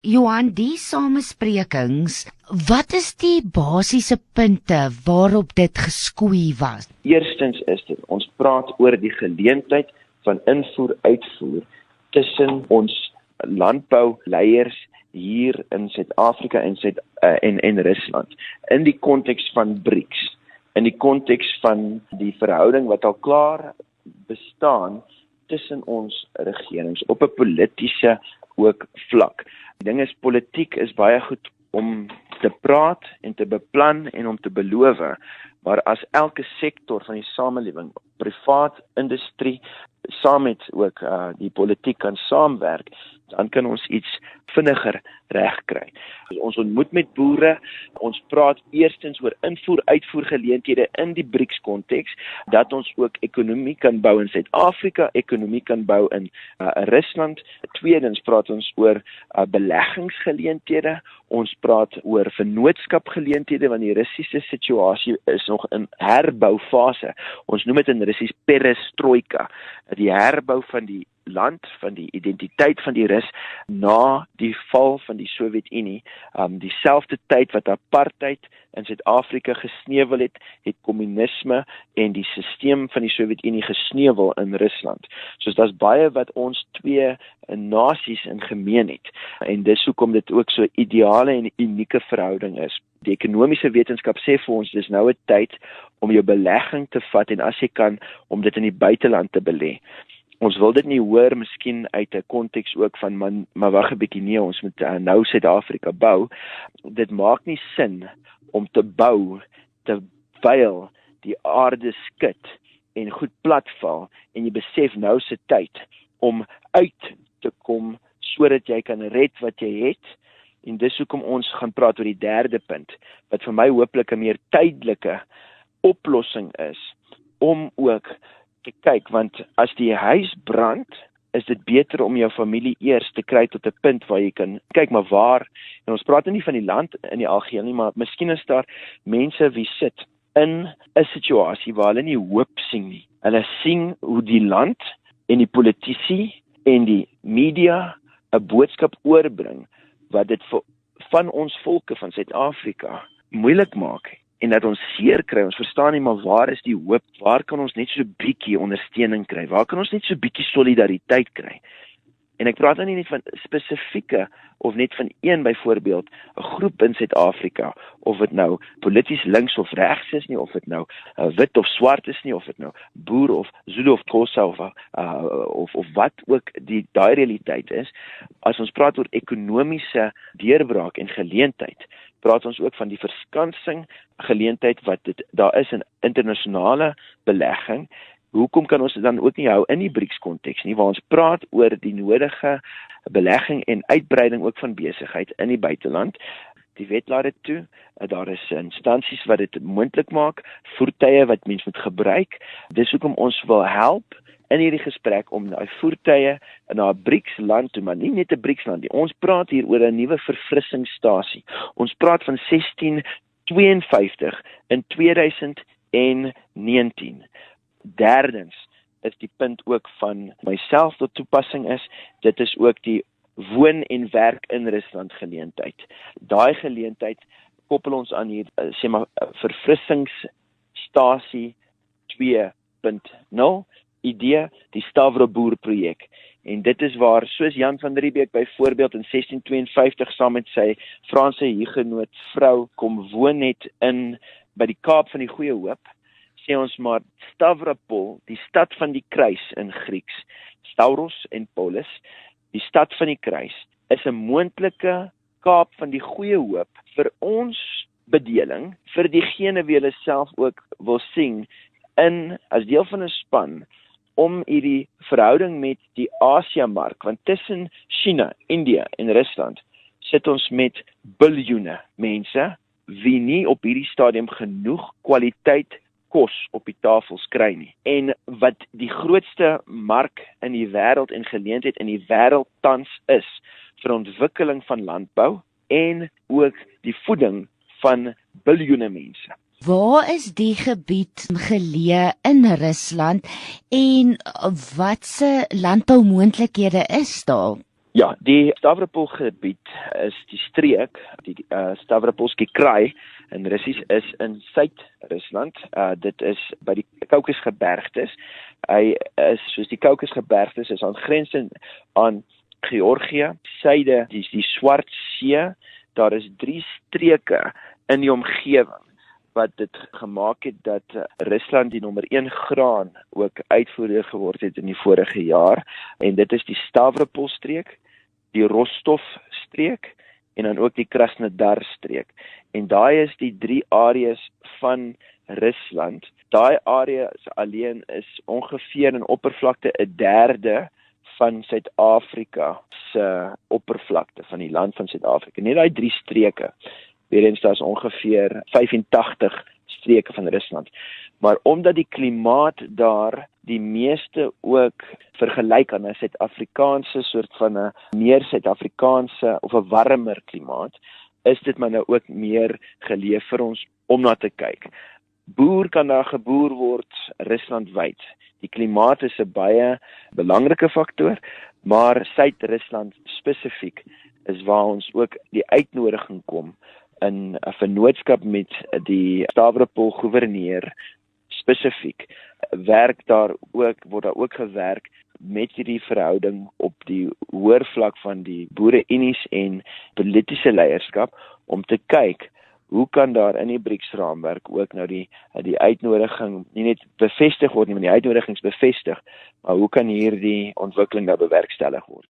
Johan, die samesprekings, wat is die basiese punte waarop dit geskoei was? Eerstens is dit, ons praat oor die geleentheid van invoer-uitvoer tussen ons landbouleiers hier in Suid-Afrika en Rusland, in die konteks van BRICS, in die konteks van die verhouding wat al klaar bestaan tussen ons regerings op 'n politiese ook vlak. Die ding is, politiek is baie goed om te praat en te beplan en om te beloof, maar as elke sektor van die samelewing, privaat, industrie, saam met ook die politiek kan saamwerk, dan kan ons iets vinniger regkry. Ons ontmoet met boere, ons praat eerstens oor invoer-uitvoer geleenthede in die BRICS konteks, dat ons ook ekonomie kan bou in Suid-Afrika, ekonomie kan bou in Rusland. Tweedens praat ons oor beleggingsgeleenthede, ons praat oor vennootskapgeleenthede, want die Russiese situasie is nog in herboufase. Ons noem dit in Russies perestroika, die herbou van die land, van die identiteit van die Rus na die val van die Sowjetunie. Dieselfde tyd wat apartheid in Suid-Afrika gesneuwel het, het kommunisme en die sisteem van die Sowjetunie gesneuwel in Rusland. Soos daar's baie wat ons twee nasies in gemeen het. En dis hoekom dit ook so ideale en unieke verhouding is. Die ekonomiese wetenskap sê vir ons, dis nou 'n tyd om jou belegging te vat en as jy kan, om dit in die buiteland te belê. Ons wil dit nie hoor, miskien uit 'n konteks ook van, maar wag 'n bietjie, nee, ons moet nou Suid-Afrika bou. Dit maak nie sin om te bou, terwyl die aarde skud en goed platval, en jy besef nou se tyd om uit te kom, sodat jy kan red wat jy het. En dis hoekom ons gaan praat oor die derde punt, wat vir my hooplik 'n meer tydelike oplossing is, om ook te kyk, want as die huis brand, is dit beter om jou familie eers te kry tot 'n punt waar jy kan kyk, maar waar, en ons praat nie van die land in die algeheel nie, maar miskien is daar mense wie sit in 'n situasie waar hulle nie hoop sien nie. Hulle sien hoe die land en die politici en die media 'n boodskap oorbring, wat dit van ons volke van Suid-Afrika moeilik maak, en dat ons seer kry, ons verstaan nie, maar waar is die hoop, waar kan ons net so bietjie ondersteuning kry, waar kan ons net so bietjie solidariteit kry? En ek praat nou nie net van spesifieke, of net van een byvoorbeeld, 'n groep in Suid-Afrika, of dit nou polities links of regs is nie, of dit nou wit of swart is nie, of dit nou boer of Zulu of Xhosa of wat ook daai realiteit is. As ons praat oor ekonomiese deurbraak en geleentheid, praat ons ook van die verskansing geleentheid wat daar is in internasionale belegging. Hoekom kan ons dit dan ook nie hou in die BRICS konteks nie, waar ons praat oor die nodige belegging en uitbreiding ook van besigheid in die buiteland. Die wet laat dit toe, daar is instansies wat dit moontlik maak, voertuie wat mens moet gebruik. Dis hoekom ons wil help in hierdie gesprek om daai voertuie na 'n BRICS land toe, maar nie net 'n BRICS land nie. Ons praat hier oor 'n nuwe verfrissingsstasie. Ons praat van 1652 in 2019. Derdens is die punt ook van myself tot toepassing is, dit is ook die woon en werk in Rusland geleentheid. Daai geleentheid koppel ons aan hier, sê maar, verfrissingsstasie 2.0 idee, die Stavroboer projek. En dit is waar, soos Jan van Riebeeck byvoorbeeld in 1652 saam met sy Franse hugenoot vrou kom woon het by die Kaap van die Goeie Hoop, sê ons maar Stavropol, die stad van die kruis in Grieks, Stauros en Polis, die stad van die kruis, is 'n moontlike Kaap van die Goeie Hoop vir ons bedeling, vir diegene wie hulle self ook wil sien, as deel van 'n span, om hierdie verhouding met die Asiamark, want tussen China, India en Rusland, sit ons met biljoene mense, wie nie op hierdie stadium genoeg kwaliteit kos op die tafels kry nie. En wat die grootste mark in die wêreld en geleentheid in die wêreld tans is, vir ontwikkeling van landbou, en ook die voeding van biljoene mense. Waar is die gebied geleë in Rusland en watse landboumoontlikhede is daar? Ja, die Stavropol gebied is die streek, die Stavropolsky Krai in Russies is in Suid-Rusland. Dit is by die Kaukasgebergtes. Hy is soos die Kaukasgebergtes is aangrensend aan Georgië, suide, die Swart See. Daar is 3 streke in die omgewing wat dit gemaak het dat Rusland die nommer 1 graan ook uitvoerder geword het in die vorige jaar. En dit is die Stavropol-streek, die Rostov-streek en dan ook die Krasnodar-streek. En daai is die 3 areas van Rusland. Daai areas alleen is ongeveer in oppervlakte 1/3 van Suid-Afrika se oppervlakte van die land van Suid-Afrika. Net daai 3 streke. Weerens daar is ongeveer 85 streke van Rusland. Maar omdat die klimaat daar die meeste ook vergelyk aan 'n Suid-Afrikaanse soort van 'n meer Suid-Afrikaanse of 'n warmer klimaat, is dit maar nou ook meer geleef vir ons om na te kyk. Boer kan daar geboer word Ruslandwyd. Die klimaat is 'n baie belangrike faktor, maar Suid-Rusland spesifiek is waar ons ook die uitnodiging kom in 'n vennootskap met die Stavropol gouverneur spesifiek. Word daar ook gewerk met hierdie verhouding op die hoër vlak van die boereunies en politieke leierskap om te kyk hoe kan daar in die BRICS-raamwerk ook nou die uitnodiging nie net bevestig word nie, maar die uitnodigings bevestig, maar hoe kan hierdie ontwikkeling nou bewerkstellig word?